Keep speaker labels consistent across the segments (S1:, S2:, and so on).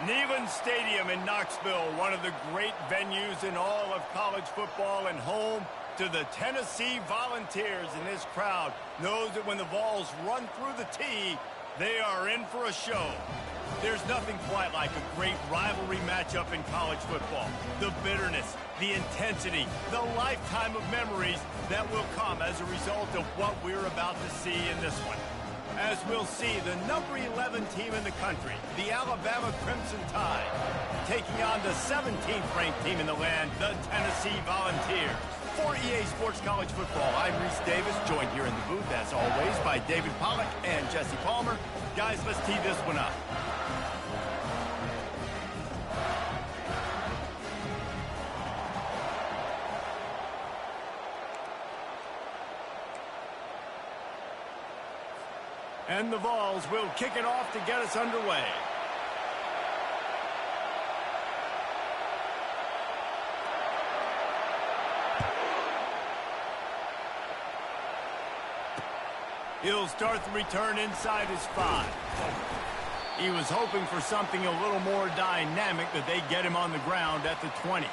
S1: Neyland Stadium in Knoxville, one of the great venues in all of college football and home to the Tennessee Volunteers. And this crowd knows that when the Vols run through the tee, they are in for a show. There's nothing quite like a great rivalry matchup in college football. The bitterness, the intensity, the lifetime of memories that will come as a result of what we're about to see in this one. As we'll see, the number 11 team in the country, the Alabama Crimson Tide, taking on the 17th ranked team in the land, the Tennessee Volunteers. For EA Sports College Football, I'm Reese Davis, joined here in the booth, as always, by David Pollack and Jesse Palmer. Guys, let's tee this one up. And the Vols will kick it off to get us underway. He'll start the return inside his 5. He was hoping for something a little more dynamic, that they get him on the ground at the 20.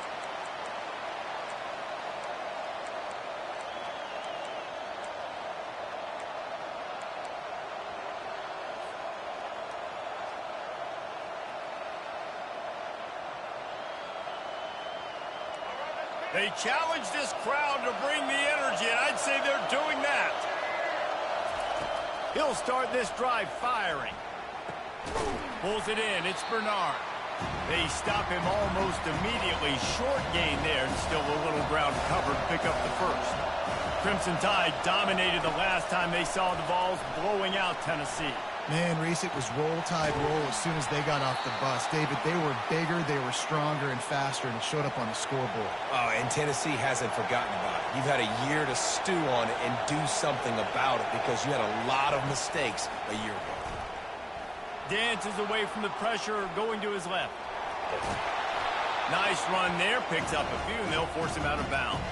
S1: They challenge this crowd to bring the energy, and I'd say they're doing that. He'll start this drive firing. Pulls it in. It's Bernard. They stop him almost immediately. Short gain there, and still a little ground covered. Pick up the first. Crimson Tide dominated the last time they saw the Vols blowing out Tennessee.
S2: Man, Reese, it was roll tide roll as soon as they got off the bus. David, they were bigger, they were stronger and faster, and it showed up on the scoreboard.
S3: Oh, and Tennessee hasn't forgotten about it. You've had a year to stew on it and do something about it because you had a lot of mistakes a year ago.
S1: Dances away from the pressure, going to his left. Nice run there, picks up a few, and they'll force him out of bounds.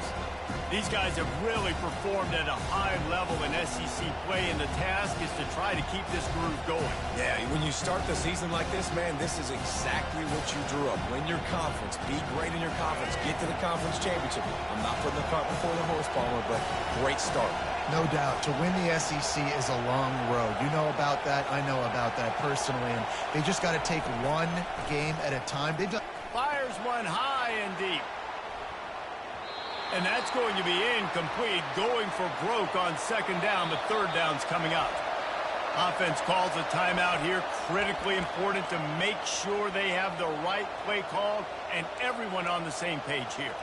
S1: These guys have really performed at a high level in SEC play, and the task is to try to keep this groove going.
S3: Yeah, when you start the season like this, man, this is exactly what you drew up. Win your conference, be great in your conference, get to the conference championship. I'm not putting the cart before the horse, Palmer, but great start.
S2: No doubt. To win the SEC is a long road. You know about that. I know about that personally. And they just got to take one game at a time.
S1: Fires one high and deep. And that's going to be incomplete, going for broke on second down, but third down's coming up. Offense calls a timeout here, critically important to make sure they have the right play called and everyone on the same page here.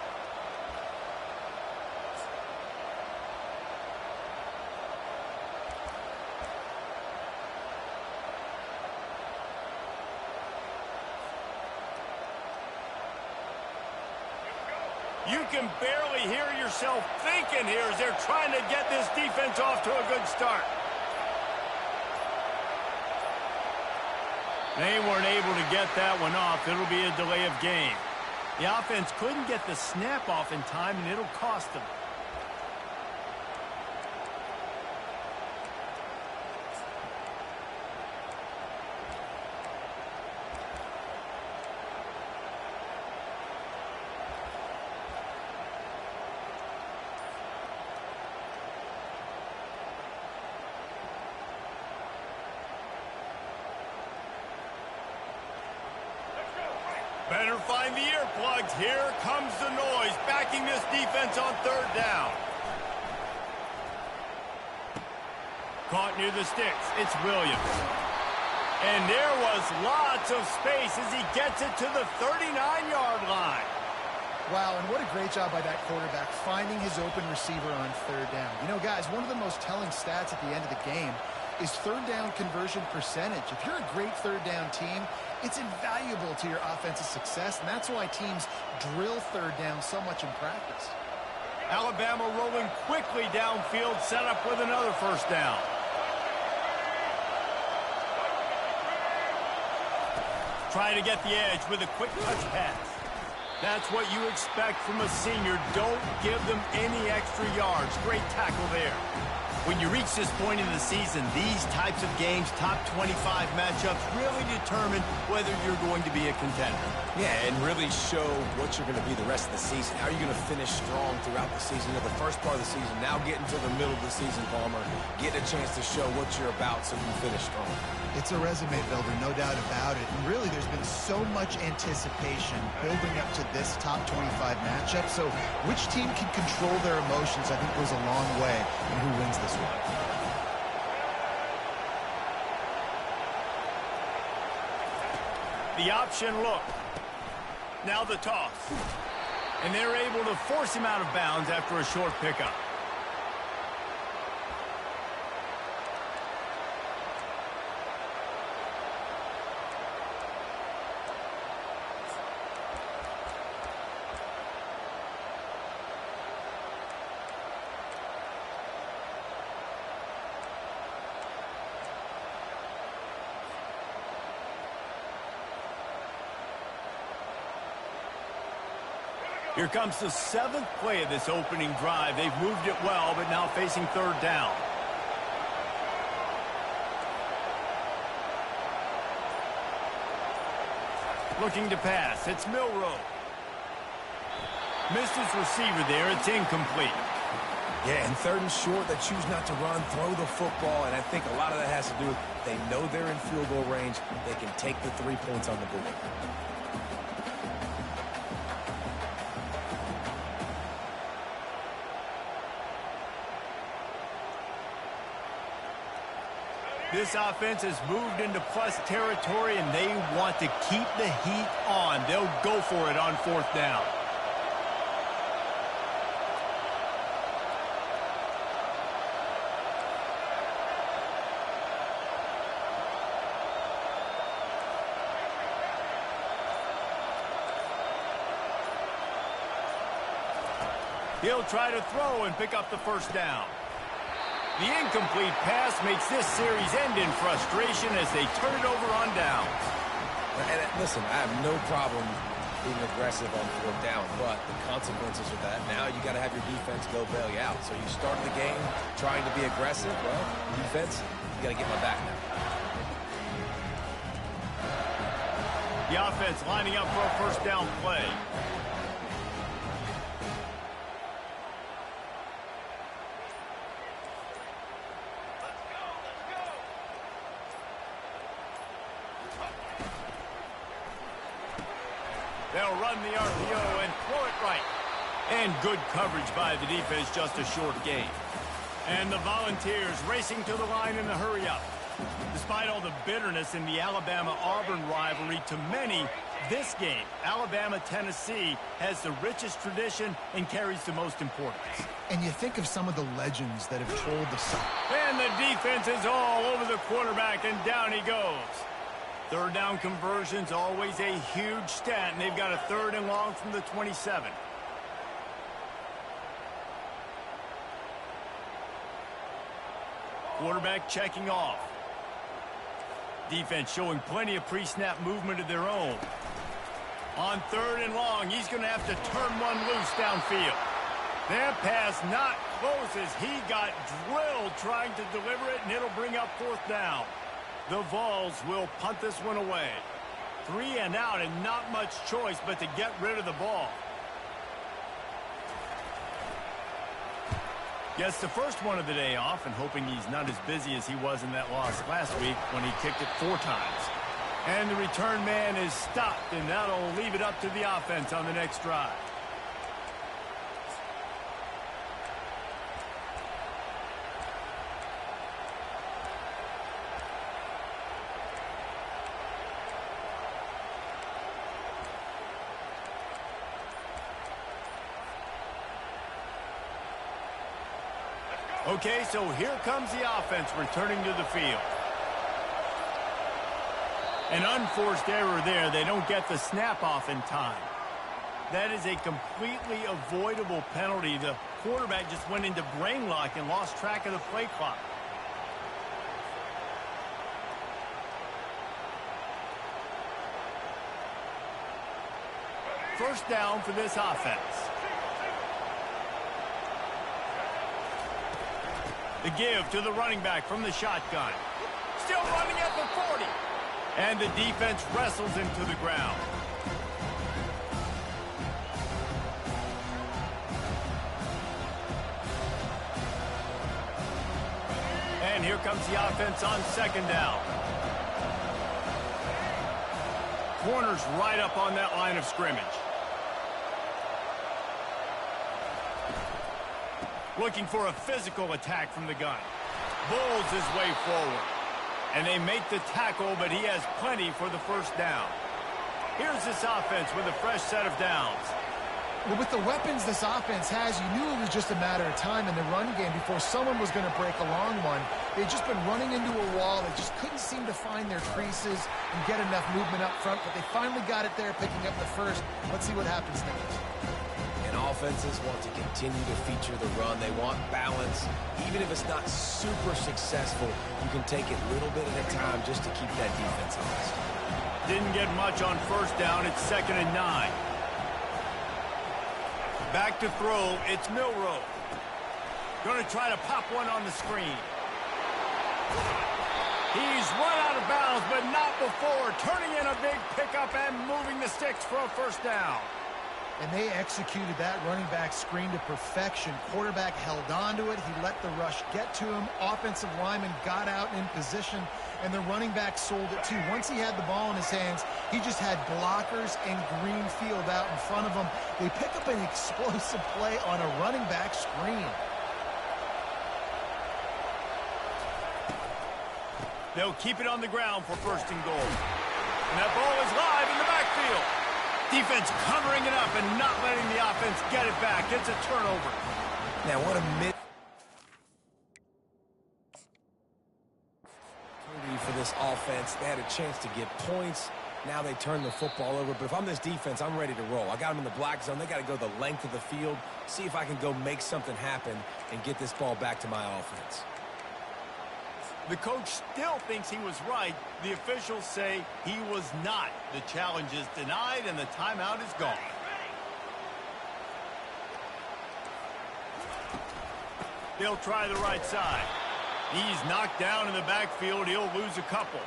S1: You can barely hear yourself thinking here as they're trying to get this defense off to a good start. They weren't able to get that one off. It'll be a delay of game. The offense couldn't get the snap off in time, and it'll cost them. Better find the earplugs. Here comes the noise, backing this defense on third down. Caught near the sticks. It's Williams. And there was lots of space as he gets it to the 39-yard line.
S2: Wow, and what a great job by that quarterback, finding his open receiver on third down. You know, guys, one of the most telling stats at the end of the game is third down conversion percentage. If you're a great third down team, it's invaluable to your offensive success, and that's why teams drill third down so much in practice.
S1: Alabama rolling quickly downfield, set up with another first down. Trying to get the edge with a quick touch pass. That's what you expect from a senior. Don't give them any extra yards. Great tackle there. When you reach this point in the season, these types of games, top 25 matchups, really determine whether you're going to be a contender.
S3: Yeah, and really show what you're going to be the rest of the season. How are you going to finish strong throughout the season? You know, the first part of the season, now getting to the middle of the season, Palmer, getting a chance to show what you're about so you can finish strong.
S2: It's a resume builder, no doubt about it. And really, there's been so much anticipation building up to this top 25 matchup. So which team can control their emotions, I think, goes a long way in who wins this one.
S1: The option look. Now the toss. And they're able to force him out of bounds after a short pickup. Here comes the 7th play of this opening drive. They've moved it well, but now facing third down. Looking to pass. It's Milroe. Missed his receiver there. It's incomplete.
S3: Yeah, and third and short, they choose not to run, throw the football, and I think a lot of that has to do with they know they're in field goal range. They can take the 3 points on the board.
S1: This offense has moved into plus territory, and they want to keep the heat on. They'll go for it on fourth down. He'll try to throw and pick up the first down. The incomplete pass makes this series end in frustration as they turn it over on downs.
S3: And listen, I have no problem being aggressive on fourth down, but the consequences of that, now you got to have your defense go bail you out. So you start the game trying to be aggressive. Well, defense, you got to get my back now.
S1: The offense lining up for a first down play. They'll run the RPO and throw it right. And good coverage by the defense, just a short gain. And the Volunteers racing to the line in the hurry-up. Despite all the bitterness in the Alabama-Auburn rivalry, to many, this game, Alabama-Tennessee, has the richest tradition and carries the most importance.
S2: And you think of some of the legends that have told the side.
S1: And the defense is all over the quarterback, and down he goes. Third down conversion's always a huge stat, and they've got a 3rd and long from the 27. Quarterback checking off. Defense showing plenty of pre-snap movement of their own. On 3rd and long, he's going to have to turn one loose downfield. That pass not close as he got drilled trying to deliver it, and it'll bring up 4th down. The Vols will punt this one away. 3 and out, and not much choice but to get rid of the ball. Gets the first one of the day off, and hoping he's not as busy as he was in that loss last week when he kicked it 4 times. And the return man is stopped, and that'll leave it up to the offense on the next drive. Okay, so here comes the offense returning to the field. An unforced error there. They don't get the snap off in time. That is a completely avoidable penalty. The quarterback just went into brain lock and lost track of the play clock. First down for this offense. The give to the running back from the shotgun. Still running at the 40. And the defense wrestles him to the ground. And here comes the offense on second down. Corner's right up on that line of scrimmage. Looking for a physical attack from the gun. Bulls his way forward. And they make the tackle, but he has plenty for the first down. Here's this offense with a fresh set of downs.
S2: Well, with the weapons this offense has, you knew it was just a matter of time in the run game before someone was going to break a long one. They'd just been running into a wall. They just couldn't seem to find their creases and get enough movement up front, but they finally got it there, picking up the first. Let's see what happens next.
S3: And offenses want to continue to feature the run. They want balance. Even if it's not super successful, you can take it little bit at a time just to keep that defense honest.
S1: Didn't get much on first down. It's 2nd and 9. Back to throw, it's Milrow. Going to try to pop one on the screen. He's run out of bounds, but not before. Turning in a big pickup and moving the sticks for a first down.
S2: And they executed that running back screen to perfection. Quarterback held on to it. He let the rush get to him. Offensive lineman got out in position, and the running back sold it too. Once he had the ball in his hands, he just had blockers and green field out in front of him. They pick up an explosive play on a running back screen.
S1: They'll keep it on the ground for 1st and goal. And that ball is live in the backfield. Defense covering it up and not letting the offense get it back. It's a turnover.
S3: Now, what a for this offense. They had a chance to get points. Now they turn the football over. But if I'm this defense, I'm ready to roll. I got them in the black zone. They got to go the length of the field, see if I can go make something happen and get this ball back to my offense.
S1: The coach still thinks he was right. The officials say he was not. The challenge is denied, and the timeout is gone. They'll try the right side. He's knocked down in the backfield. He'll lose a couple.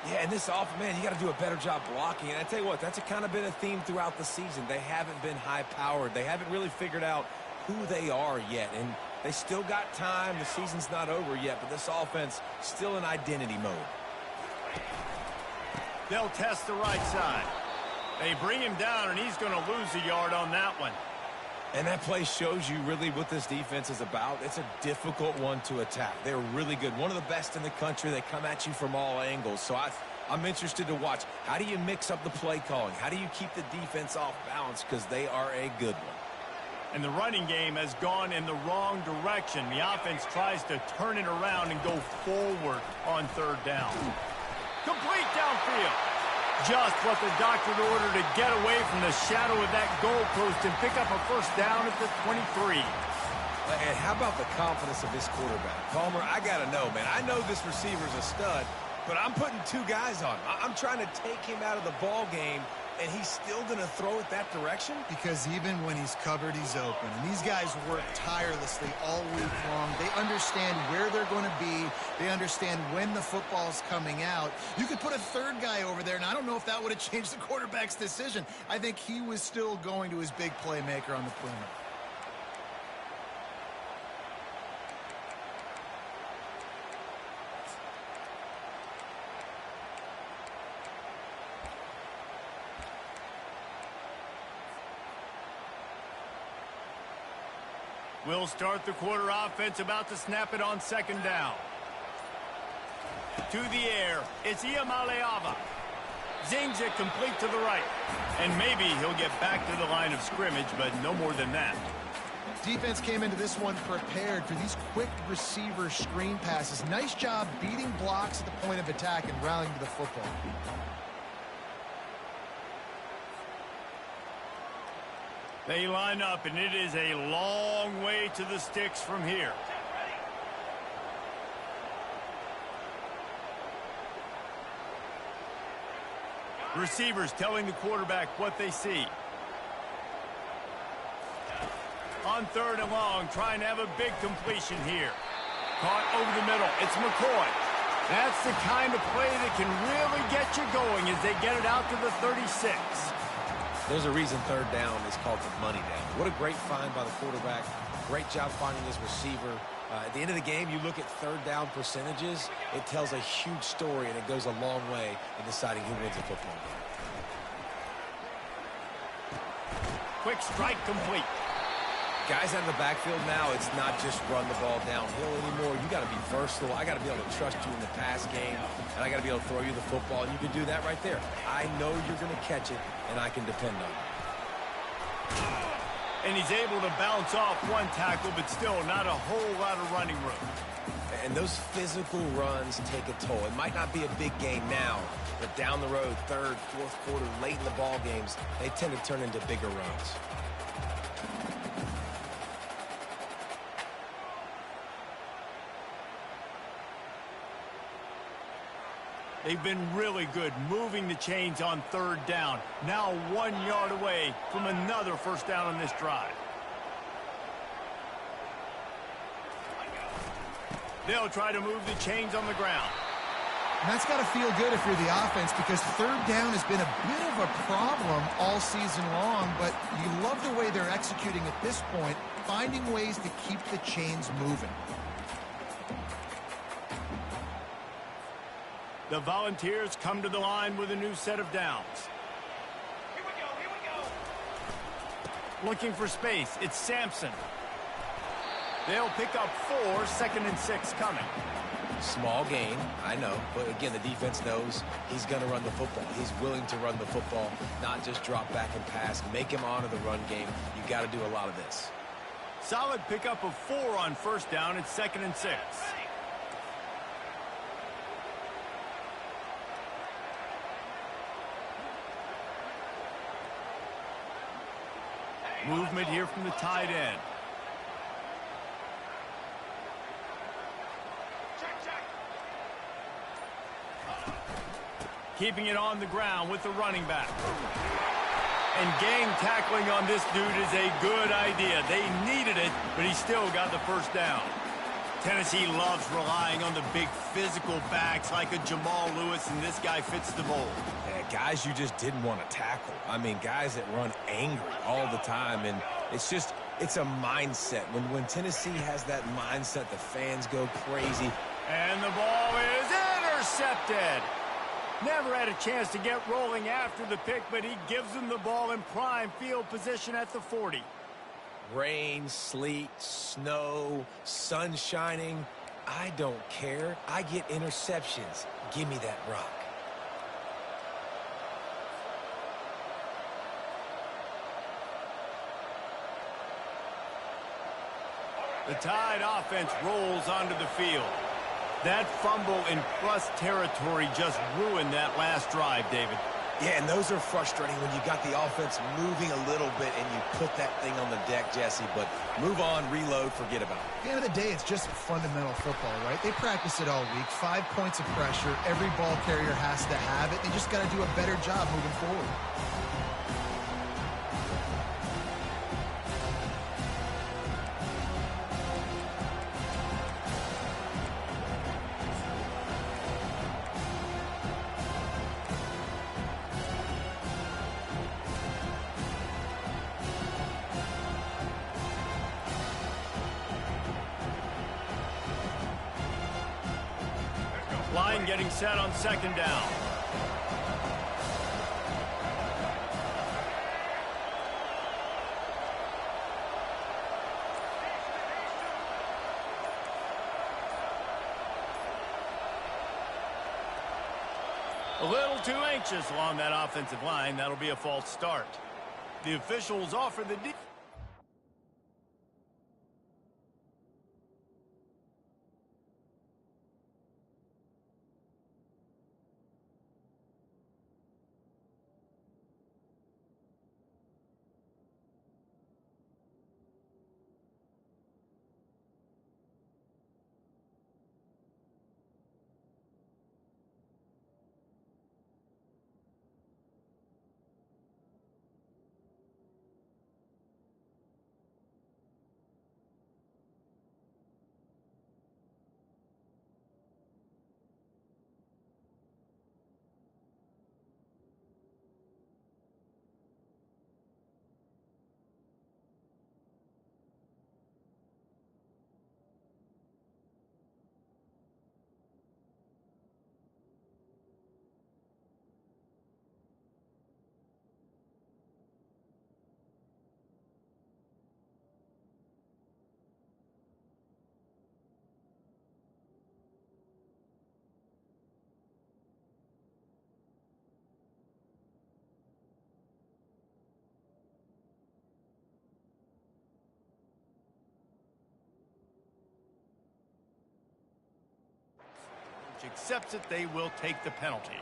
S3: Yeah, and this offense, man, you got to do a better job blocking. And I tell you what, that's kind of been a theme throughout the season. They haven't been high-powered. They haven't really figured out who they are yet. And they still got time. The season's not over yet, but this offense still in identity mode.
S1: They'll test the right side. They bring him down, and he's going to lose a yard on that one.
S3: And that play shows you really what this defense is about. It's a difficult one to attack. They're really good. One of the best in the country. They come at you from all angles. So I'm interested to watch. How do you mix up the play calling? How do you keep the defense off balance? Because they are a good one.
S1: And the running game has gone in the wrong direction. The offense tries to turn it around and go forward on 3rd down. Complete downfield. Just what the doctor ordered to get away from the shadow of that goalpost and pick up a first down at the 23.
S3: And how about the confidence of this quarterback? Palmer, I got to know, man. I know this receiver's a stud, but I'm putting 2 guys on him. I'm trying to take him out of the ball game, and he's still going to throw it that direction?
S2: Because even when he's covered, he's open. And these guys work tirelessly all week long. They understand where they're going to be. They understand when the football's coming out. You could put a 3rd guy over there, and I don't know if that would have changed the quarterback's decision. I think he was still going to his big playmaker on the perimeter.
S1: We'll start the quarter offense, about to snap it on 2nd down. To the air, it's Iamaleava. Zings it complete to the right. And maybe he'll get back to the line of scrimmage, but no more than that.
S2: Defense came into this one prepared for these quick receiver screen passes. Nice job beating blocks at the point of attack and rallying to the football.
S1: They line up, and it is a long way to the sticks from here. Receivers telling the quarterback what they see. On 3rd and long, trying to have a big completion here. Caught over the middle. It's McCoy. That's the kind of play that can really get you going as they get it out to the 36.
S3: There's a reason third down is called the money down. What a great find by the quarterback. Great job finding his receiver. At the end of the game, you look at third down percentages. It tells a huge story, and it goes a long way in deciding who wins a football game.
S1: Quick strike complete.
S3: Guys out of the backfield now, it's not just run the ball downhill anymore. You got to be versatile. I got to be able to trust you in the pass game, and I got to be able to throw you the football, and you can do that right there. I know you're going to catch it, and I can depend on it.
S1: And he's able to bounce off one tackle, but still not a whole lot of running room.
S3: And those physical runs take a toll. It might not be a big game now, but down the road, third, fourth quarter, late in the ball games, they tend to turn into bigger runs.
S1: They've been really good moving the chains on third down. Now 1 yard away from another first down on this drive. They'll try to move the chains on the ground.
S2: And that's got to feel good if you're the offense, because third down has been a bit of a problem all season long, but you love the way they're executing at this point, finding ways to keep the chains moving.
S1: The Volunteers come to the line with a new set of downs.
S4: Here we go.
S1: Looking for space. It's Sampson. They'll pick up 4, 2nd and 6 coming.
S3: Small gain, I know, but again, the defense knows he's going to run the football. He's willing to run the football, not just drop back and pass, make him honor the run game. You got to do a lot of this.
S1: Solid pickup of 4 on first down. It's 2nd and 6. Movement here from the tight end. Keeping it on the ground with the running back. And game tackling on this dude is a good idea. They needed it, but he still got the first down. Tennessee loves relying on the big physical backs like a Jamal Lewis, and this guy fits the mold.
S3: Yeah, guys you just didn't want to tackle. I mean, guys that run angry all the time, and it's a mindset. When Tennessee has that mindset, the fans go crazy.
S1: And the ball is intercepted. Never had a chance to get rolling after the pick, but he gives them the ball in prime field position at the 40.
S3: Rain, sleet, snow, sun shining, I don't care. I get interceptions. Give me that rock.
S1: The Tide offense rolls onto the field. That fumble in plus territory just ruined that last drive, David.
S3: Yeah, and those are frustrating when you got the offense moving a little bit and you put that thing on the deck, Jesse. But move on, reload, forget about it.
S2: At the end of the day, it's just fundamental football, right? They practice it all week. 5 points of pressure. Every ball carrier has to have it. They just got to do a better job moving forward.
S1: Line getting set on second down. A little too anxious along that offensive line. That'll be a false start. The officials offer the accepts it, they will take the penalty.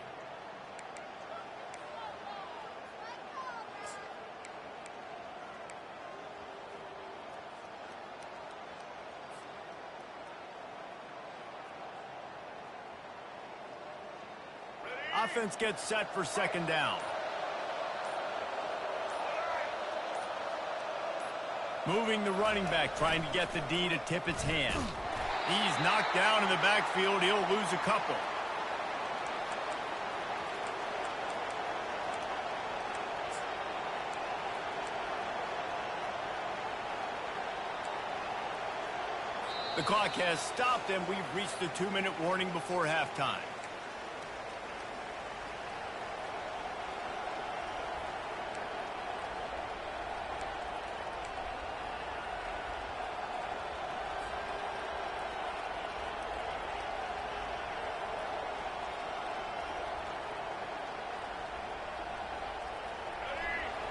S1: Offense gets set for second down. Moving the running back, trying to get the D to tip its hand. He's knocked down in the backfield. He'll lose a couple. The clock has stopped, and we've reached the 2-minute warning before halftime.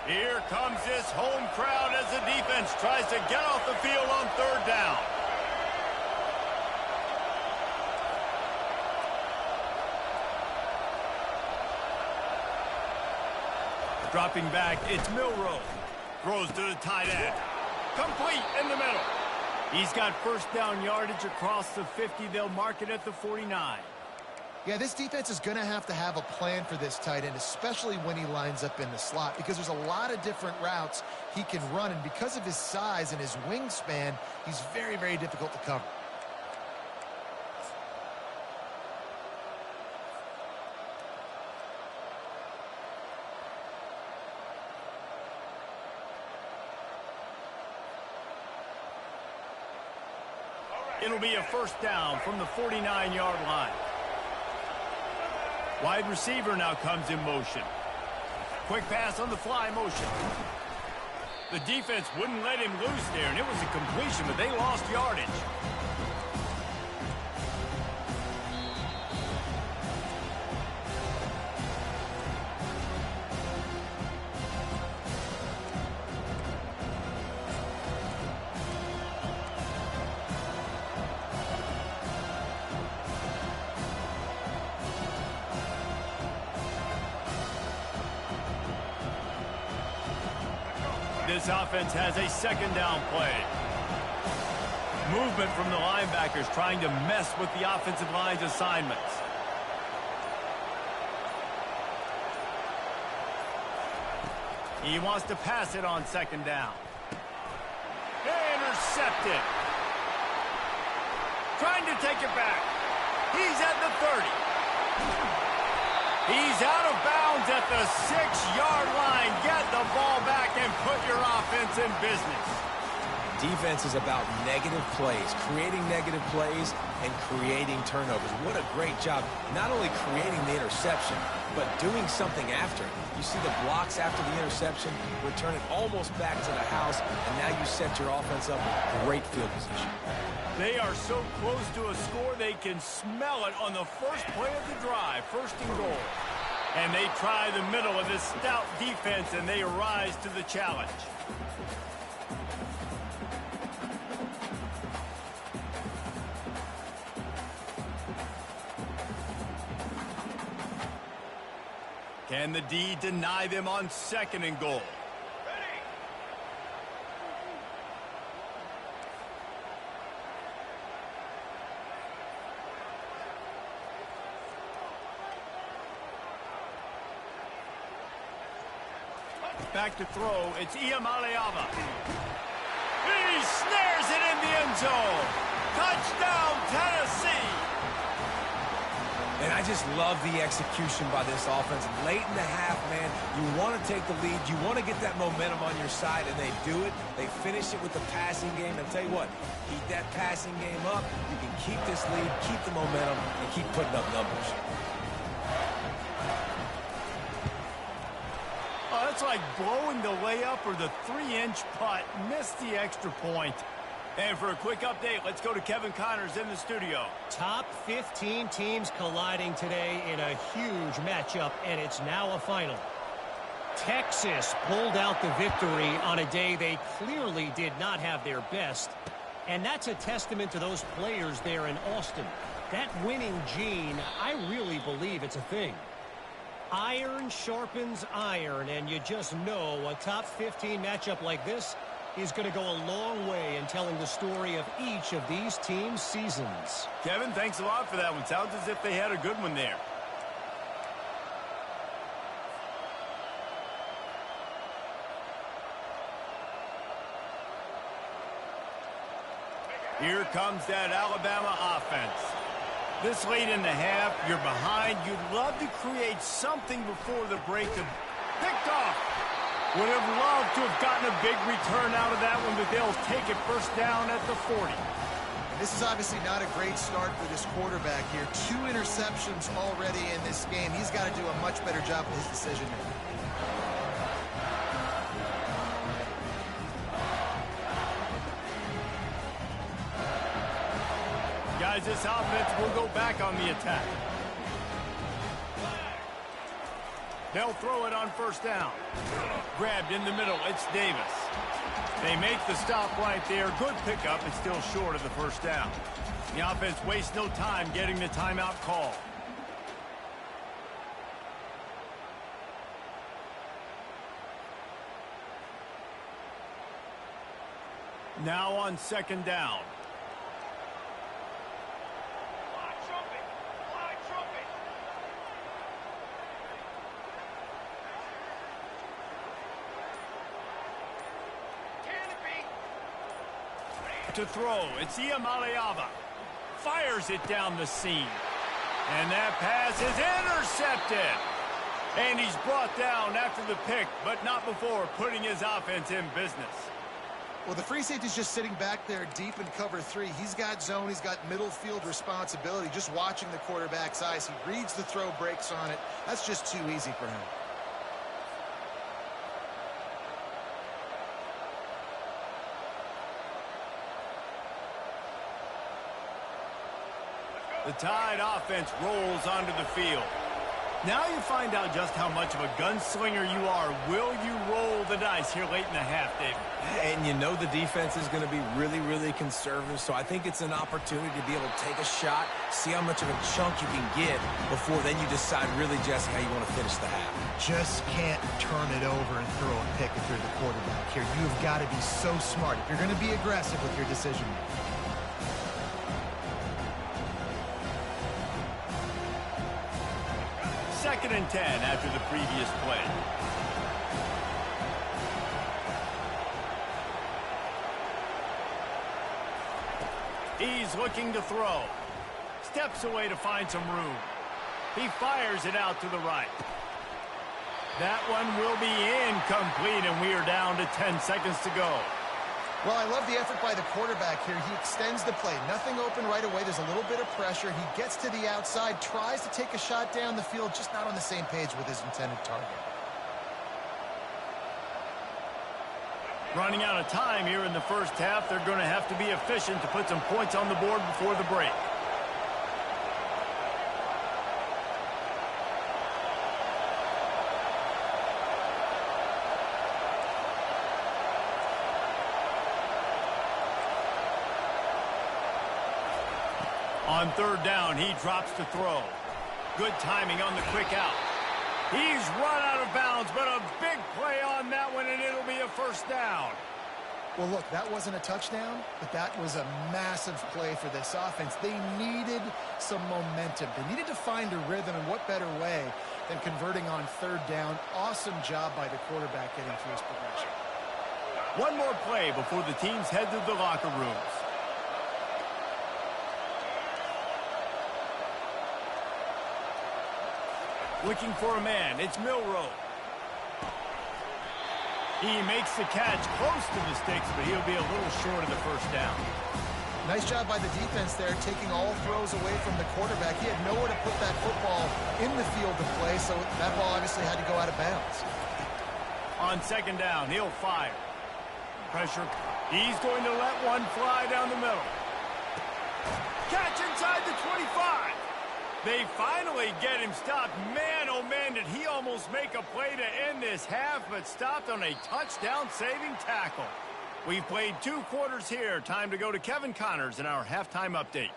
S1: Here comes this home crowd as the defense tries to get off the field on third down. Dropping back, it's Milrow. Throws to the tight end. Complete in the middle. He's got first down yardage across the 50. They'll mark it at the 49.
S2: Yeah, this defense is going to have a plan for this tight end, especially when he lines up in the slot, because there's a lot of different routes he can run, and because of his size and his wingspan, he's very, very difficult to cover.
S1: It'll be a first down from the 49-yard line. Wide receiver now comes in motion. Quick pass on the fly motion. The defense wouldn't let him loose there, and it was a completion, but they lost yardage. This offense has a second down play. Movement from the linebackers trying to mess with the offensive line's assignments. He wants to pass it on second down. Intercepted. Trying to take it back. He's at the 30. He's out of bounds at the 6-yard line. Get the ball back and put your offense in business.
S3: Defense is about negative plays, creating negative plays and creating turnovers. What a great job, not only creating the interception, but doing something after. You see the blocks after the interception, return it almost back to the house, and now you set your offense up with great field position.
S1: They are so close to a score, they can smell it on the first play of the drive, first and goal. And they try the middle of this stout defense, and they rise to the challenge. Can the D deny them on second and goal? Back to throw, it's Iamaleava. He snares it in the end zone. Touchdown, Tennessee.
S3: And I just love the execution by this offense. Late in the half, man, you want to take the lead. You want to get that momentum on your side, and they do it. They finish it with the passing game. And tell you what, keep that passing game up. You can keep this lead, keep the momentum, and keep putting up numbers.
S1: Oh, that's like blowing the layup or the 3-inch putt. Missed the extra point. And for a quick update, let's go to Kevin Connors in the studio.
S5: Top 15 teams colliding today in a huge matchup, and it's now a final. Texas pulled out the victory on a day they clearly did not have their best, and that's a testament to those players there in Austin. That winning gene, I really believe it's a thing. Iron sharpens iron, and you just know a top 15 matchup like this is going to go a long way in telling the story of each of these teams' seasons.
S1: Kevin, thanks a lot for that one. Sounds as if they had a good one there. Here comes that Alabama offense. This late in the half, you're behind. You'd love to create something before the break to picked off. Would have loved to have gotten a big return out of that one, but they'll take it first down at the 40.
S2: And this is obviously not a great start for this quarterback here. 2 interceptions already in this game. He's got to do a much better job with his decision making.
S1: Guys, this offense will go back on the attack. They'll throw it on first down. Grabbed in the middle. It's Davis. They make the stop right there. Good pickup. It's still short of the first down. The offense wastes no time getting the timeout call. Now on second down. To throw, it's Iamaleava. Fires it down the seam. And that pass is intercepted. And he's brought down after the pick, but not before putting his offense in business.
S2: Well, the free safety's just sitting back there deep in cover 3. He's got zone. He's got middle field responsibility. Just watching the quarterback's eyes. He reads the throw, breaks on it. That's just too easy for him.
S1: The Tide offense rolls onto the field. Now you find out just how much of a gunslinger you are. Will you roll the dice here late in the half, David?
S3: And you know the defense is going to be really, really conservative, so I think it's an opportunity to be able to take a shot, see how much of a chunk you can get before then you decide really, Jesse, how you want to finish the half.
S2: Just can't turn it over and throw a pick if you're the quarterback here. You've got to be so smart if you're going to be aggressive with your decision making.
S1: Second and 10 after the previous play. He's looking to throw. Steps away to find some room. He fires it out to the right. That one will be incomplete, and we are down to 10 seconds to go.
S2: Well, I love the effort by the quarterback here. He extends the play. Nothing open right away. There's a little bit of pressure. He gets to the outside, tries to take a shot down the field, just not on the same page with his intended target.
S1: Running out of time here in the first half. They're going to have to be efficient to put some points on the board before the break. On third down, he drops to throw. Good timing on the quick out. He's run out of bounds, but a big play on that one, and it'll be a first down.
S2: Well, look, that wasn't a touchdown, but that was a massive play for this offense. They needed some momentum. They needed to find a rhythm, and what better way than converting on third down. Awesome job by the quarterback getting through his progression.
S1: One more play before the teams head to the locker rooms. Looking for a man. It's Milroe. He makes the catch close to the sticks, but he'll be a little short of the first down.
S2: Nice job by the defense there, taking all throws away from the quarterback. He had nowhere to put that football in the field to play, so that ball obviously had to go out of bounds.
S1: On second down, he'll fire. Pressure. He's going to let one fly down the middle. Catch inside the 25. They finally get him stopped. Man, oh man, did he almost make a play to end this half, but stopped on a touchdown-saving tackle. We've played 2 quarters here. Time to go to Kevin Connors in our halftime update.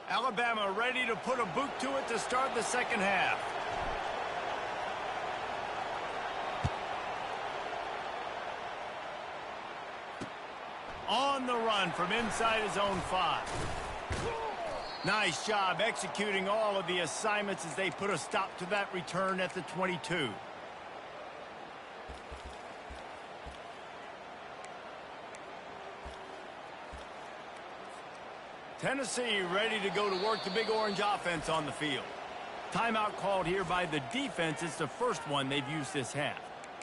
S1: Alabama ready to put a boot to it to start the second half. On the run from inside his own 5. Nice job executing all of the assignments as they put a stop to that return at the 22. Tennessee ready to go to work the Big Orange offense on the field. Timeout called here by the defense. It's the first one they've used this half.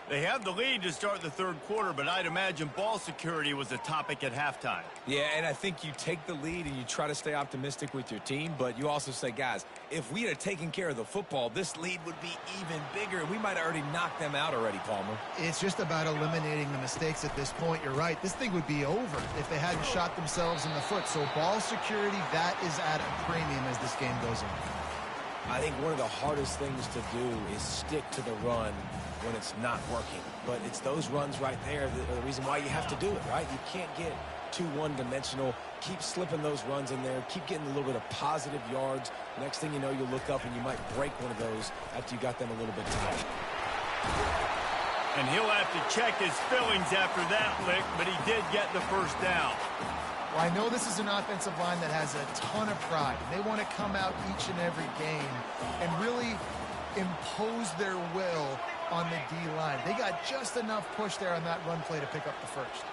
S1: They have the lead to start the third quarter, but I'd imagine ball security was a topic at halftime.
S3: Yeah, and I think you take the lead and you try to stay optimistic with your team, but you also say, guys, if we had taken care of the football, this lead would be even bigger, and we might have already knocked them out already, Palmer.
S2: It's just about eliminating the mistakes at this point. You're right. This thing would be over if they hadn't shot themselves in the foot. So ball security, that is at a premium as this game goes on.
S3: I think one of the hardest things to do is stick to the run when it's not working. But it's those runs right there that are the reason why you have to do it, right? You can't get too one-dimensional. Keep slipping those runs in there. Keep getting a little bit of positive yards. Next thing you know, you'll look up and you might break one of those after you got them a little bit tired.
S1: And he'll have to check his fillings after that lick, but he did get the first down.
S2: Well, I know this is an offensive line that has a ton of pride. They want to come out each and every game and really impose their will on the D-line. They got just enough push there on that run play to pick up the first.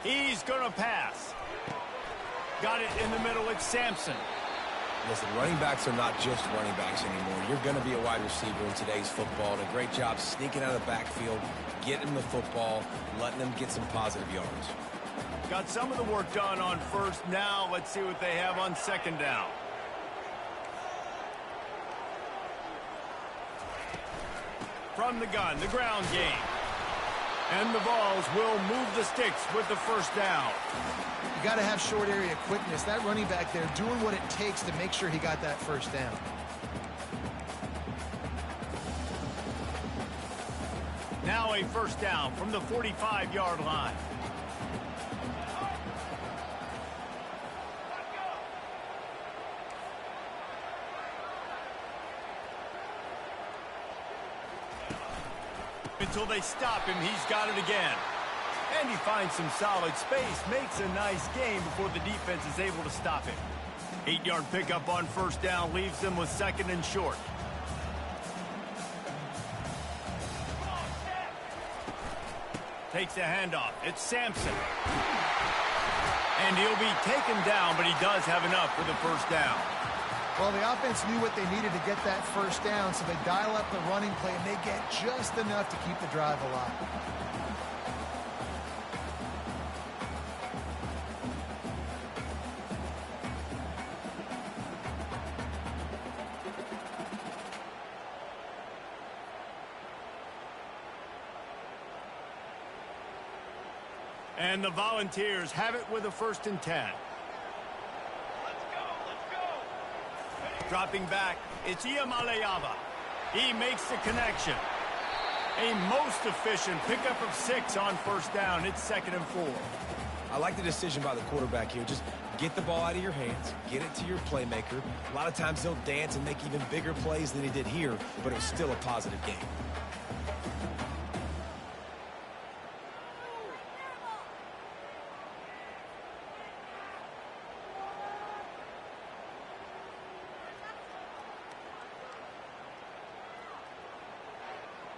S1: He's going to pass. Got it in the middle. It's Sampson.
S3: Listen, running backs are not just running backs anymore. You're going to be a wide receiver in today's football. And a great job sneaking out of the backfield, getting them the football, letting them get some positive yards.
S1: Got some of the work done on first. Now let's see what they have on second down. From the gun, the ground game. And the Vols will move the sticks with the first down.
S2: You got to have short area quickness. That running back there doing what it takes to make sure he got that first down.
S1: Now a first down from the 45-yard line. Until they stop him, he's got it again. And he finds some solid space, makes a nice gain before the defense is able to stop him. 8-yard pickup on first down leaves them with second and short. Takes a handoff. It's Sampson. And he'll be taken down, but he does have enough for the first down.
S2: Well, the offense knew what they needed to get that first down, so they dial up the running play, and they get just enough to keep the drive alive.
S1: And the Volunteers have it with a 1st and 10. Dropping back, it's Iamaleava. He makes the connection. A most efficient pickup of 6 on first down. It's 2nd and 4.
S3: I like the decision by the quarterback here. Just get the ball out of your hands, get it to your playmaker. A lot of times they'll dance and make even bigger plays than he did here, but it was still a positive game.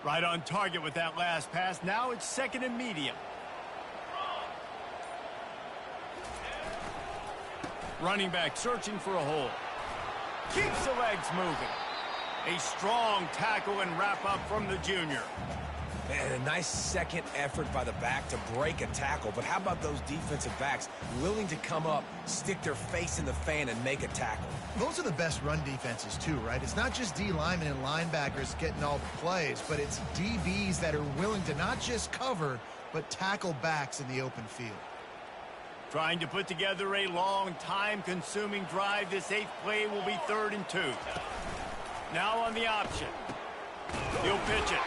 S1: Right on target with that last pass. Now it's 2nd and medium. Running back searching for a hole. Keeps the legs moving. A strong tackle and wrap up from the junior.
S3: And a nice second effort by the back to break a tackle. But how about those defensive backs willing to come up, stick their face in the fan, and make a tackle?
S2: Those are the best run defenses, too, right? It's not just D linemen and linebackers getting all the plays, but it's DBs that are willing to not just cover, but tackle backs in the open field.
S1: Trying to put together a long, time-consuming drive. This 8th play will be 3rd and 2. Now on the option. He'll pitch it.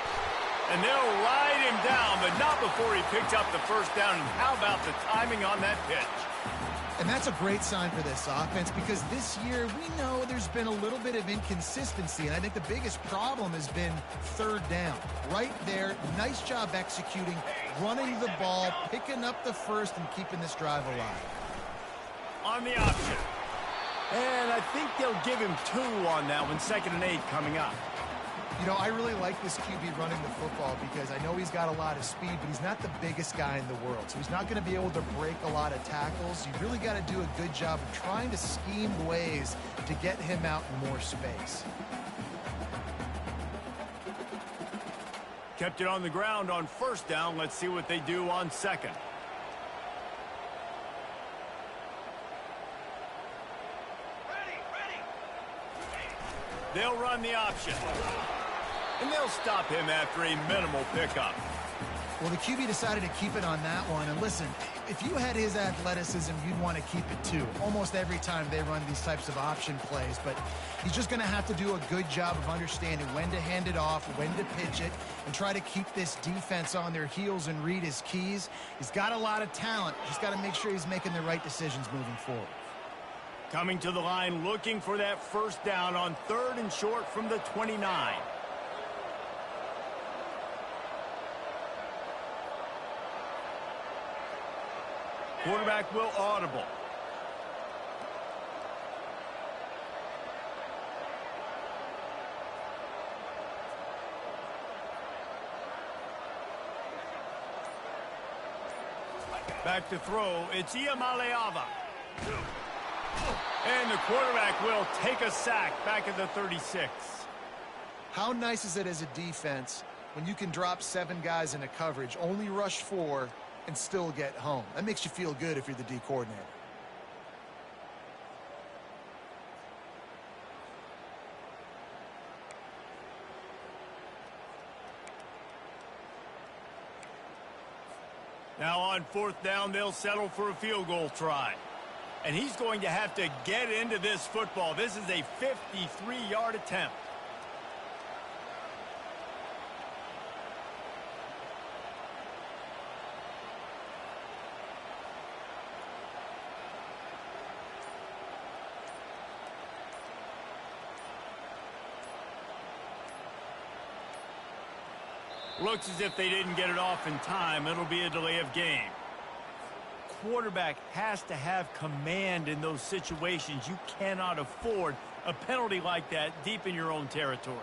S1: And they'll ride him down, but not before he picked up the first down. And how about the timing on that pitch?
S2: And that's a great sign for this offense because this year we know there's been a little bit of inconsistency, and I think the biggest problem has been third down. Right there, nice job executing, running the ball, picking up the first, and keeping this drive alive.
S1: On the option. And I think they'll give him 2 on that one, 2nd and 8 coming up.
S2: You know, I really like this QB running the football because I know he's got a lot of speed, but he's not the biggest guy in the world. So he's not going to be able to break a lot of tackles. You really got to do a good job of trying to scheme ways to get him out in more space.
S1: Kept it on the ground on 1st down. Let's see what they do on 2nd. They'll run the option. And they'll stop him after a minimal pickup.
S2: Well, the QB decided to keep it on that one. And listen, if you had his athleticism, you'd want to keep it too. Almost every time they run these types of option plays. But he's just going to have to do a good job of understanding when to hand it off, when to pitch it, and try to keep this defense on their heels and read his keys. He's got a lot of talent. Just got to make sure he's making the right decisions moving forward.
S1: Coming to the line, looking for that 1st down on 3rd and short from the 29. Quarterback will audible. Back to throw. It's Iamaleava. And the quarterback will take a sack back at the 36.
S2: How nice is it as a defense when you can drop 7 guys into coverage, only rush 4, and still get home? That makes you feel good if you're the D coordinator.
S1: Now on 4th down, they'll settle for a field goal try. And he's going to have to get into this football. This is a 53-yard attempt. Looks as if they didn't get it off in time. It'll be a delay of game. Quarterback has to have command in those situations. You cannot afford a penalty like that deep in your own territory.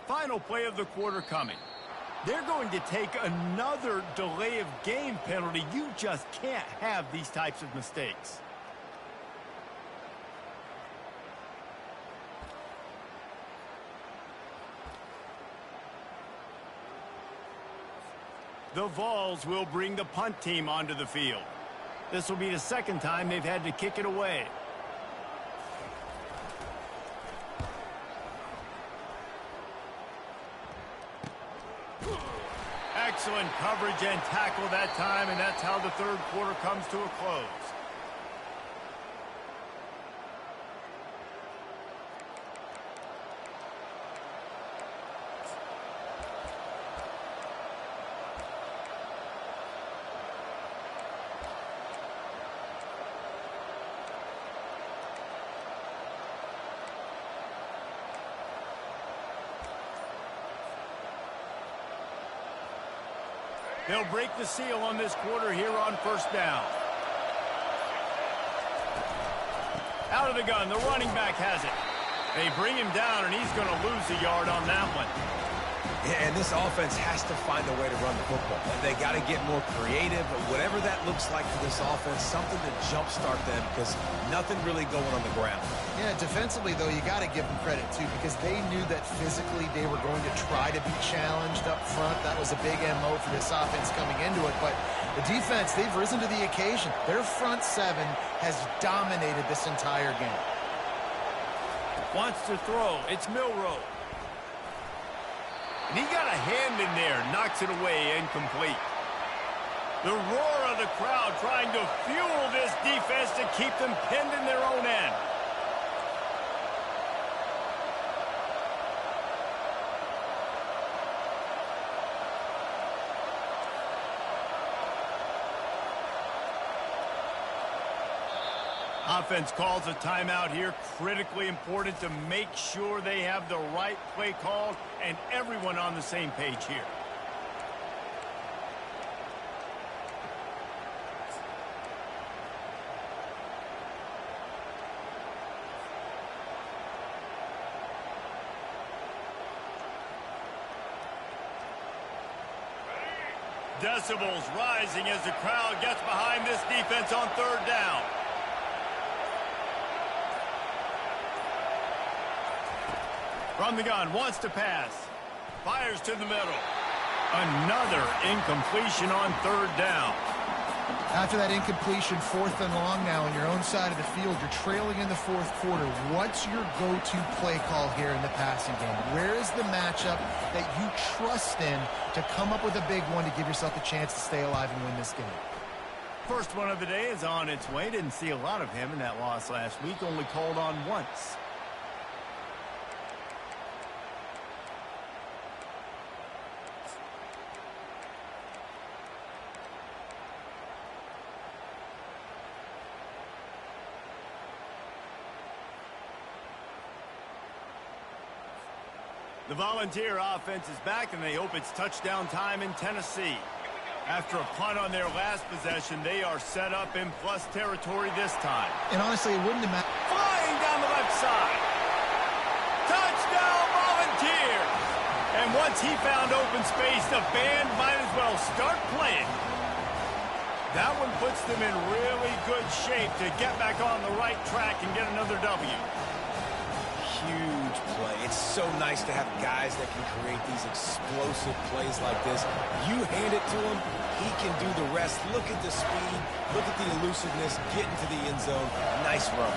S1: Final play of the quarter coming. They're going to take another delay of game penalty. You just can't have these types of mistakes. The Vols will bring the punt team onto the field. This will be the 2nd time they've had to kick it away. Excellent coverage and tackle that time, and that's how the 3rd quarter comes to a close. They'll break the seal on this quarter here on 1st down. Out of the gun, the running back has it. They bring him down, and he's going to lose a yard on that one.
S3: Yeah, and this offense has to find a way to run the football. They got to get more creative, but whatever that looks like for this offense, something to jumpstart them because nothing really going on the ground.
S2: Yeah, defensively, though, you got to give them credit, too, because they knew that physically they were going to try to be challenged up front. That was a big MO for this offense coming into it, but the defense, they've risen to the occasion. Their front 7 has dominated this entire game.
S1: Wants to throw. It's Milroe. And he got a hand in there, knocks it away, incomplete. The roar of the crowd trying to fuel this defense to keep them pinned in their own end. Offense calls a timeout here. Critically important to make sure they have the right play called and everyone on the same page here. Decibels rising as the crowd gets behind this defense on third down. From the gun, wants to pass. Fires to the middle. Another incompletion on third down.
S2: After that incompletion, 4th and long now on your own side of the field, you're trailing in the 4th quarter. What's your go-to play call here in the passing game? Where is the matchup that you trust in to come up with a big one to give yourself a chance to stay alive and win this game?
S1: First one of the day is on its way. Didn't see a lot of him in that loss last week. Only called on once. The Volunteer offense is back, and they hope it's touchdown time in Tennessee. After a punt on their last possession, they are set up in plus territory this time.
S2: And honestly, it wouldn't have mattered.
S1: Flying down the left side. Touchdown, Volunteers! And once he found open space, the band might as well start playing. That one puts them in really good shape to get back on the right track and get another W.
S3: Huge play. It's so nice to have guys that can create these explosive plays like this. You hand it to him, he can do the rest. Look at the speed, look at the elusiveness, get into the end zone. Nice run.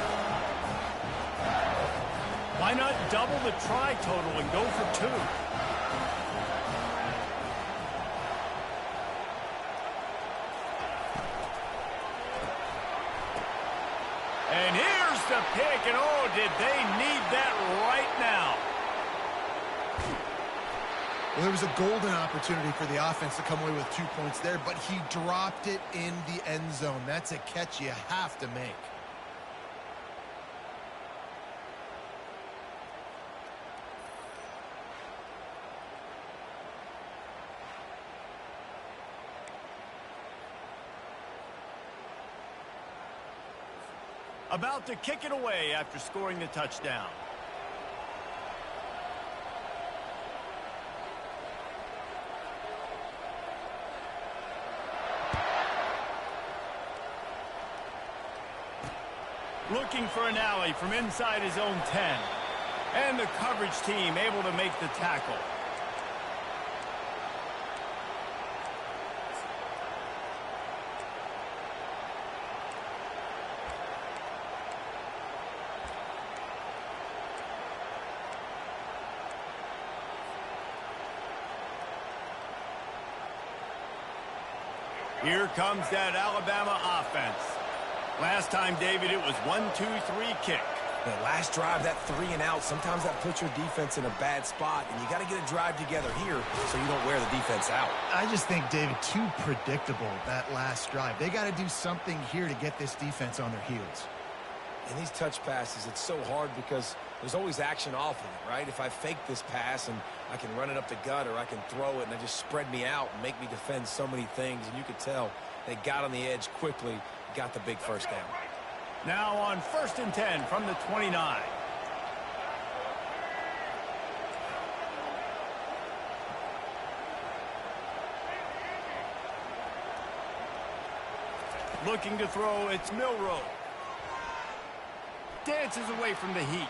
S1: Why not double the try total and go for 2? And here's the pick, and oh, did they need that right now.
S2: Well, there was a golden opportunity for the offense to come away with 2 points there, but he dropped it in the end zone. That's a catch you have to make.
S1: About to kick it away after scoring the touchdown. Looking for an alley from inside his own 10. And the coverage team able to make the tackle. Here comes that Alabama offense. Last time, David, it was 1-2-3 kick.
S3: The last drive, that 3 and out, sometimes that puts your defense in a bad spot, and you got to get a drive together here so you don't wear the defense out.
S2: I just think, David, too predictable, that last drive. They got to do something here to get this defense on their heels.
S3: In these touch passes, it's so hard because there's always action off of it, right? If I fake this pass and I can run it up the gut, or I can throw it and it just spread me out and make me defend so many things, and you could tell they got on the edge quickly, got the big first down.
S1: Now on 1st and 10 from the 29. Looking to throw, it's Milroe. Dances away from the heat.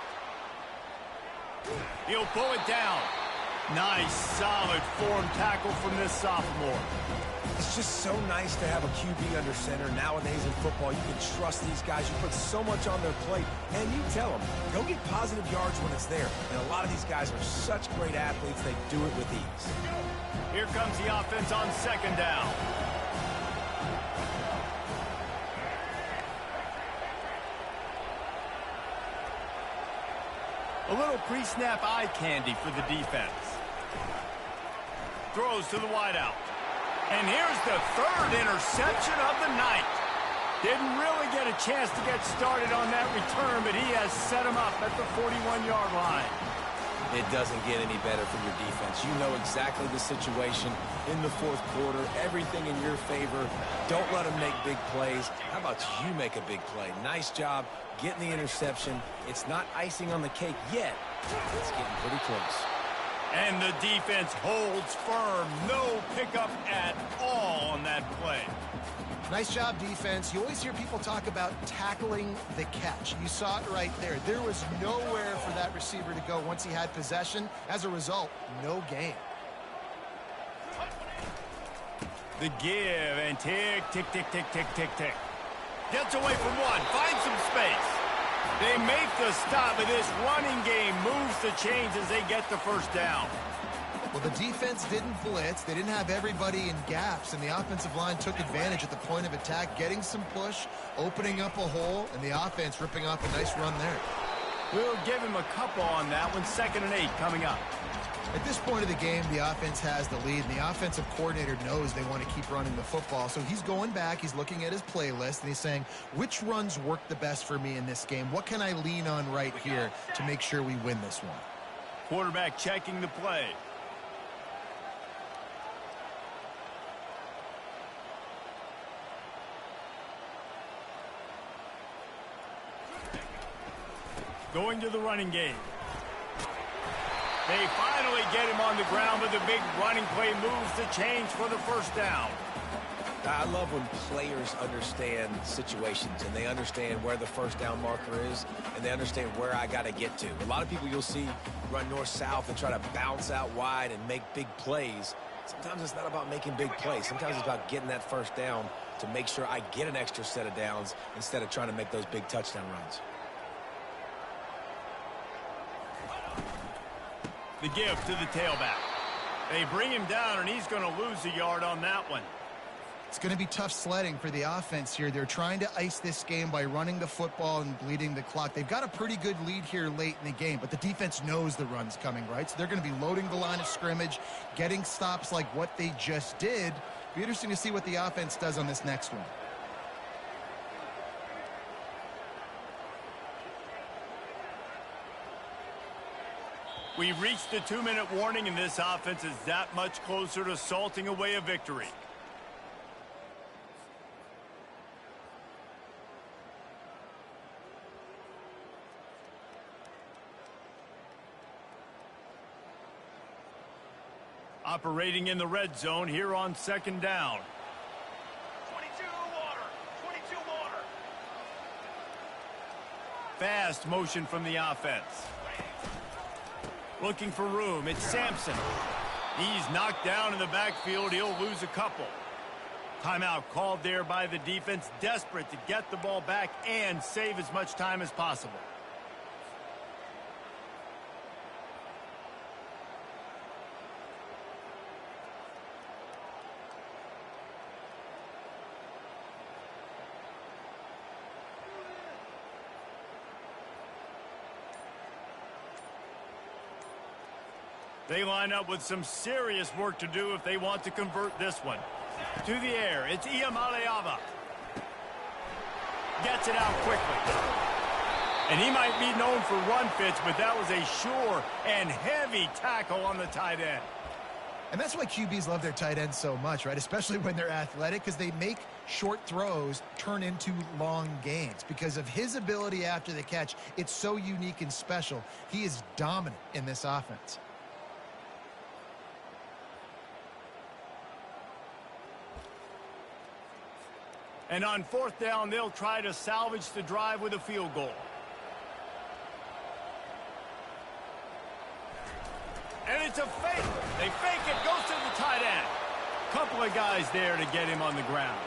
S1: He'll pull it down. Nice, solid form tackle from this sophomore.
S3: It's just so nice to have a QB under center. Nowadays in football, you can trust these guys. You put so much on their plate, and you tell them, go get positive yards when it's there. And a lot of these guys are such great athletes, they do it with ease.
S1: Here comes the offense on second down. A little pre-snap eye candy for the defense. Throws to the wideout. And here's the third interception of the night. Didn't really get a chance to get started on that return, but he has set him up at the 41-yard line.
S3: It doesn't get any better for your defense. You know exactly the situation in the fourth quarter. Everything in your favor. Don't let them make big plays. How about you make a big play? Nice job getting the interception. It's not icing on the cake yet. It's getting pretty close.
S1: And the defense holds firm. No pickup at all on that play.
S2: Nice job, defense. You always hear people talk about tackling the catch. You saw it right there. There was nowhere for that receiver to go once he had possession. As a result, no gain.
S1: The give and tick, tick, tick, tick, tick, tick, tick. Gets away from one. Finds some space. They make the stop, but this running game moves the chains as they get the first down.
S2: Well, the defense didn't blitz. They didn't have everybody in gaps, and the offensive line took advantage at the point of attack, getting some push, opening up a hole, and the offense ripping off a nice run there.
S1: We'll give him a couple on that one. 2nd and 8 coming up.
S2: At this point of the game, the offense has the lead, and the offensive coordinator knows they want to keep running the football. So he's going back, he's looking at his playlist, and he's saying, which runs work the best for me in this game? What can I lean on right here to make sure we win this one?
S1: Quarterback checking the play. Going to the running game. They finally get him on the ground, but the big running play moves the chains for the first down.
S3: I love when players understand situations and they understand where the first down marker is and they understand where I got to get to. A lot of people you'll see run north-south and try to bounce out wide and make big plays. Sometimes it's not about making big plays. Sometimes it's about getting that first down to make sure I get an extra set of downs instead of trying to make those big touchdown runs.
S1: The give to the tailback. They bring him down, and he's going to lose a yard on that one.
S2: It's going to be tough sledding for the offense here. They're trying to ice this game by running the football and bleeding the clock. They've got a pretty good lead here late in the game, but the defense knows the run's coming, right? So they're going to be loading the line of scrimmage, getting stops like what they just did. It'll be interesting to see what the offense does on this next one.
S1: We've reached the 2-minute warning, and this offense is that much closer to salting away a victory. Operating in the red zone here on 2nd down.
S4: 22 water. 22 water.
S1: Fast motion from the offense. Looking for room. It's Sampson. He's knocked down in the backfield. He'll lose a couple. Timeout called there by the defense, desperate to get the ball back and save as much time as possible. They line up with some serious work to do if they want to convert this one. To the air, it's Iamaleava. Gets it out quickly. And he might be known for run fits, but that was a sure and heavy tackle on the tight end.
S2: And that's why QBs love their tight ends so much, right? Especially when they're athletic, because they make short throws turn into long gains. Because of his ability after the catch, it's so unique and special. He is dominant in this offense.
S1: And on 4th down, they'll try to salvage the drive with a field goal. And it's It's a fake. They fake it. Goes to the tight end. Couple of guys there to get him on the ground.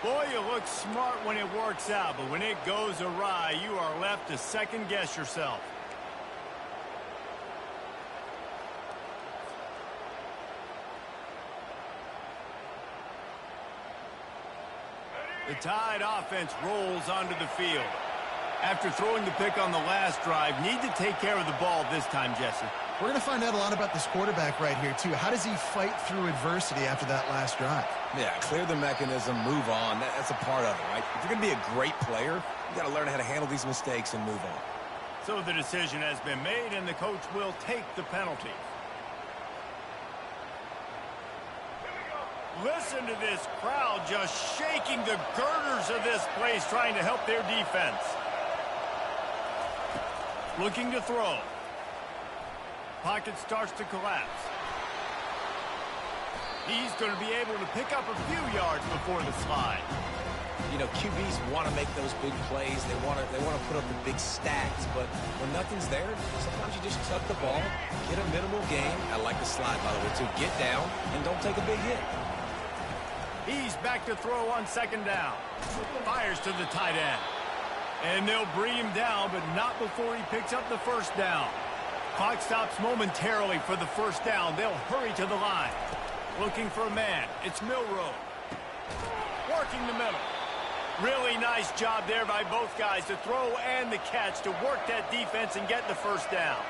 S1: Boy, you look smart when it works out, but when it goes awry, you are left to second-guess yourself. The Tide offense rolls onto the field. After throwing the pick on the last drive, need to take care of the ball this time, Jesse.
S2: We're going to find out a lot about this quarterback right here, too. How does he fight through adversity after that last drive?
S3: Yeah, clear the mechanism, move on. That's a part of it, right? If you're going to be a great player, you got to learn how to handle these mistakes and move on.
S1: So the decision has been made, and the coach will take the penalty. Listen to this crowd just shaking the girders of this place, trying to help their defense. Looking to throw. Pocket starts to collapse. He's going to be able to pick up a few yards before the slide.
S3: You know, QBs want to make those big plays. They want to put up the big stats. But when nothing's there, sometimes you just tuck the ball, get a minimal gain. I like the slide, by the way, too. Get down and don't take a big hit.
S1: He's back to throw on second down. Fires to the tight end. And they'll bring him down, but not before he picks up the first down. Clock stops momentarily for the first down. They'll hurry to the line. Looking for a man. It's Milrow. Working the middle. Really nice job there by both guys to throw and the catch to work that defense and get the first down.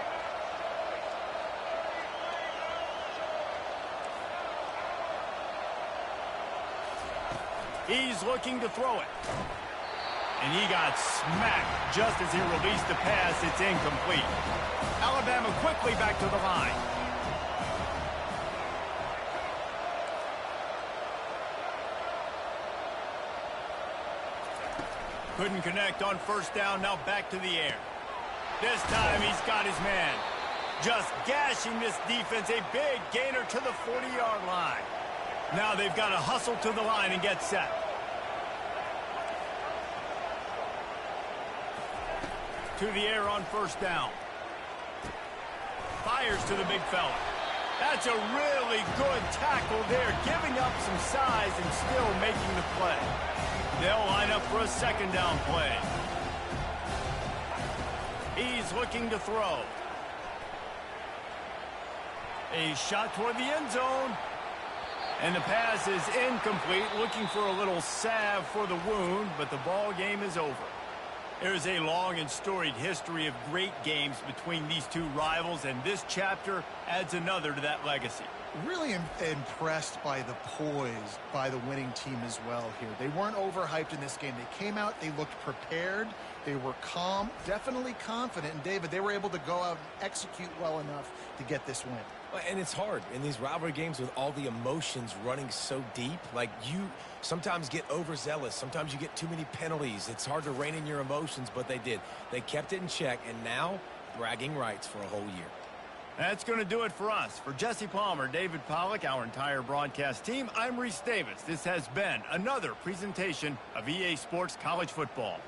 S1: He's looking to throw it. And he got smacked just as he released the pass. It's incomplete. Alabama quickly back to the line. Couldn't connect on first down. Now back to the air. This time he's got his man. Just gashing this defense. A big gainer to the 40-yard line. Now they've got to hustle to the line and get set. To the air on first down. Fires to the big fella. That's a really good tackle there, giving up some size and still making the play. They'll line up for a second down play. He's looking to throw. A shot toward the end zone. And the pass is incomplete, looking for a little salve for the wound, but the ball game is over. There's a long and storied history of great games between these two rivals, and this chapter adds another to that legacy.
S2: Really impressed by the poise by the winning team as well here. They weren't overhyped in this game. They came out, they looked prepared, they were calm, definitely confident. And David, they were able to go out and execute well enough to get this win.
S3: And it's hard in these rivalry games with all the emotions running so deep. Like, you sometimes get overzealous. Sometimes you get too many penalties. It's hard to rein in your emotions, but they did. They kept it in check, and now bragging rights for a whole year.
S1: That's going to do it for us. For Jesse Palmer, David Pollack, our entire broadcast team, I'm Reese Davis. This has been another presentation of EA Sports College Football.